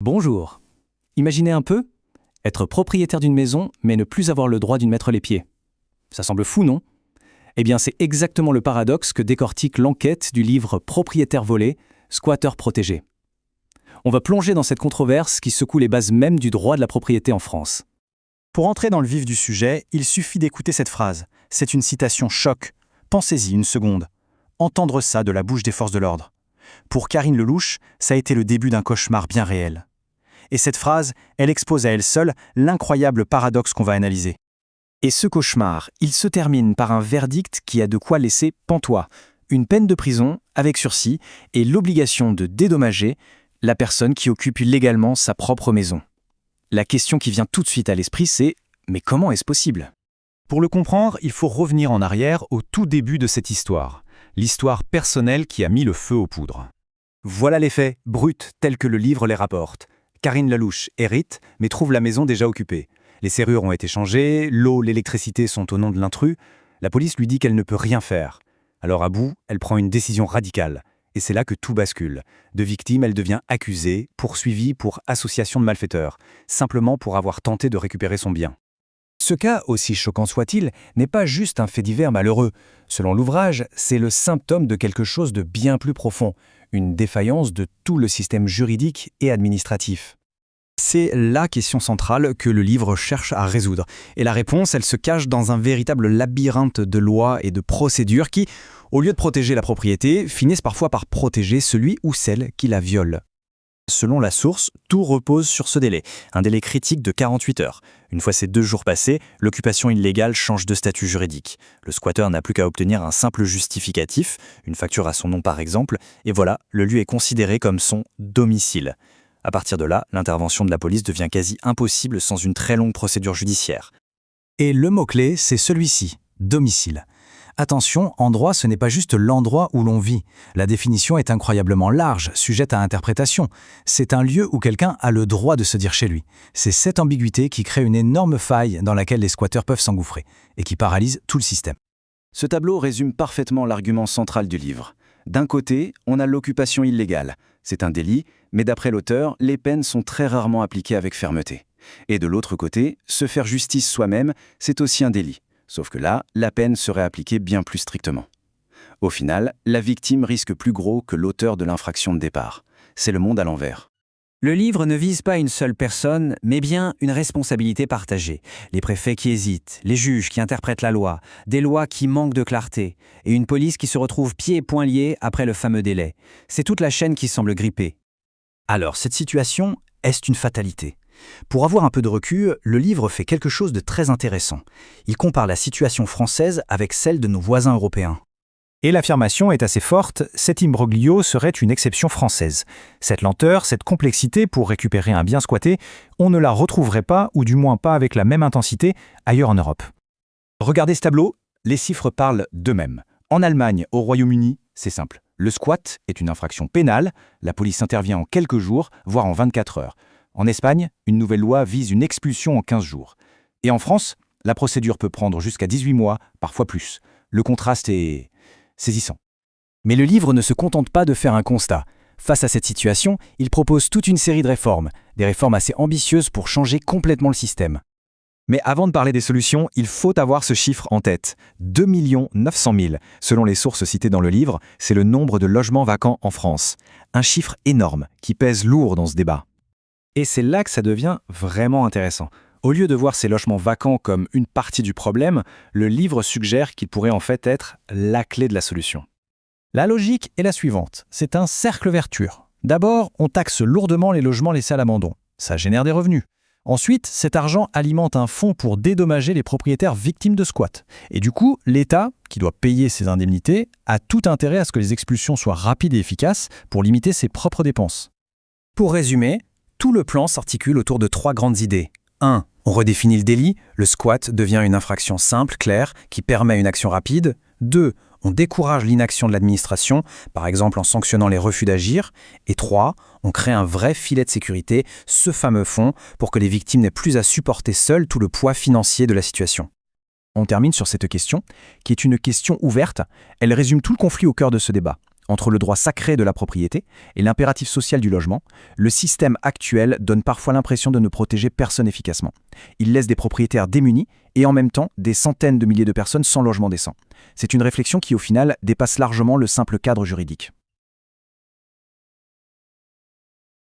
Bonjour. Imaginez un peu, être propriétaire d'une maison, mais ne plus avoir le droit d'y mettre les pieds. Ça semble fou, non? Eh bien, c'est exactement le paradoxe que décortique l'enquête du livre Propriétaire volé, squatter protégé. On va plonger dans cette controverse qui secoue les bases mêmes du droit de la propriété en France. Pour entrer dans le vif du sujet, il suffit d'écouter cette phrase. C'est une citation choc. Pensez-y une seconde. Entendre ça de la bouche des forces de l'ordre. Pour Karine Lelouch, ça a été le début d'un cauchemar bien réel. Et cette phrase, elle expose à elle seule l'incroyable paradoxe qu'on va analyser. Et ce cauchemar, il se termine par un verdict qui a de quoi laisser pantois, une peine de prison avec sursis et l'obligation de dédommager la personne qui occupe illégalement sa propre maison. La question qui vient tout de suite à l'esprit, c'est « mais comment est-ce possible ?» Pour le comprendre, il faut revenir en arrière au tout début de cette histoire, l'histoire personnelle qui a mis le feu aux poudres. Voilà les faits, bruts, tels que le livre les rapporte. Karine Lelouch hérite, mais trouve la maison déjà occupée. Les serrures ont été changées, l'eau, l'électricité sont au nom de l'intrus. La police lui dit qu'elle ne peut rien faire. Alors à bout, elle prend une décision radicale. Et c'est là que tout bascule. De victime, elle devient accusée, poursuivie pour association de malfaiteurs, simplement pour avoir tenté de récupérer son bien. Ce cas, aussi choquant soit-il, n'est pas juste un fait divers malheureux. Selon l'ouvrage, c'est le symptôme de quelque chose de bien plus profond, une défaillance de tout le système juridique et administratif. C'est la question centrale que le livre cherche à résoudre. Et la réponse, elle se cache dans un véritable labyrinthe de lois et de procédures qui, au lieu de protéger la propriété, finissent parfois par protéger celui ou celle qui la viole. Selon la source, tout repose sur ce délai, un délai critique de 48 heures. Une fois ces 2 jours passés, l'occupation illégale change de statut juridique. Le squatteur n'a plus qu'à obtenir un simple justificatif, une facture à son nom par exemple, et voilà, le lieu est considéré comme son domicile. À partir de là, l'intervention de la police devient quasi impossible sans une très longue procédure judiciaire. Et le mot-clé, c'est celui-ci, domicile. Attention, en droit, ce n'est pas juste l'endroit où l'on vit. La définition est incroyablement large, sujette à interprétation. C'est un lieu où quelqu'un a le droit de se dire chez lui. C'est cette ambiguïté qui crée une énorme faille dans laquelle les squatteurs peuvent s'engouffrer et qui paralyse tout le système. Ce tableau résume parfaitement l'argument central du livre. D'un côté, on a l'occupation illégale. C'est un délit, mais d'après l'auteur, les peines sont très rarement appliquées avec fermeté. Et de l'autre côté, se faire justice soi-même, c'est aussi un délit. Sauf que là, la peine serait appliquée bien plus strictement. Au final, la victime risque plus gros que l'auteur de l'infraction de départ. C'est le monde à l'envers. Le livre ne vise pas une seule personne, mais bien une responsabilité partagée. Les préfets qui hésitent, les juges qui interprètent la loi, des lois qui manquent de clarté, et une police qui se retrouve pieds et poings liés après le fameux délai. C'est toute la chaîne qui semble grippée. Alors, cette situation, est-ce une fatalité ? Pour avoir un peu de recul, le livre fait quelque chose de très intéressant. Il compare la situation française avec celle de nos voisins européens. Et l'affirmation est assez forte, cet imbroglio serait une exception française. Cette lenteur, cette complexité pour récupérer un bien squatté, on ne la retrouverait pas, ou du moins pas avec la même intensité, ailleurs en Europe. Regardez ce tableau, les chiffres parlent d'eux-mêmes. En Allemagne, au Royaume-Uni, c'est simple. Le squat est une infraction pénale, la police intervient en quelques jours, voire en 24 heures. En Espagne, une nouvelle loi vise une expulsion en 15 jours. Et en France, la procédure peut prendre jusqu'à 18 mois, parfois plus. Le contraste est saisissant. Mais le livre ne se contente pas de faire un constat. Face à cette situation, il propose toute une série de réformes, des réformes assez ambitieuses pour changer complètement le système. Mais avant de parler des solutions, il faut avoir ce chiffre en tête. 2 900 000. Selon les sources citées dans le livre, c'est le nombre de logements vacants en France. Un chiffre énorme qui pèse lourd dans ce débat. Et c'est là que ça devient vraiment intéressant. Au lieu de voir ces logements vacants comme une partie du problème, le livre suggère qu'ils pourraient en fait être la clé de la solution. La logique est la suivante, c'est un cercle vertueux. D'abord, on taxe lourdement les logements laissés à l'abandon. Ça génère des revenus. Ensuite, cet argent alimente un fonds pour dédommager les propriétaires victimes de squat. Et du coup, l'État, qui doit payer ces indemnités, a tout intérêt à ce que les expulsions soient rapides et efficaces pour limiter ses propres dépenses. Pour résumer, tout le plan s'articule autour de 3 grandes idées. 1. On redéfinit le délit, le squat devient une infraction simple, claire, qui permet une action rapide. 2. On décourage l'inaction de l'administration, par exemple en sanctionnant les refus d'agir. Et 3. On crée un vrai filet de sécurité, ce fameux fonds, pour que les victimes n'aient plus à supporter seules tout le poids financier de la situation. On termine sur cette question, qui est une question ouverte. Elle résume tout le conflit au cœur de ce débat. Entre le droit sacré de la propriété et l'impératif social du logement, le système actuel donne parfois l'impression de ne protéger personne efficacement. Il laisse des propriétaires démunis et en même temps des centaines de milliers de personnes sans logement décent. C'est une réflexion qui au final dépasse largement le simple cadre juridique.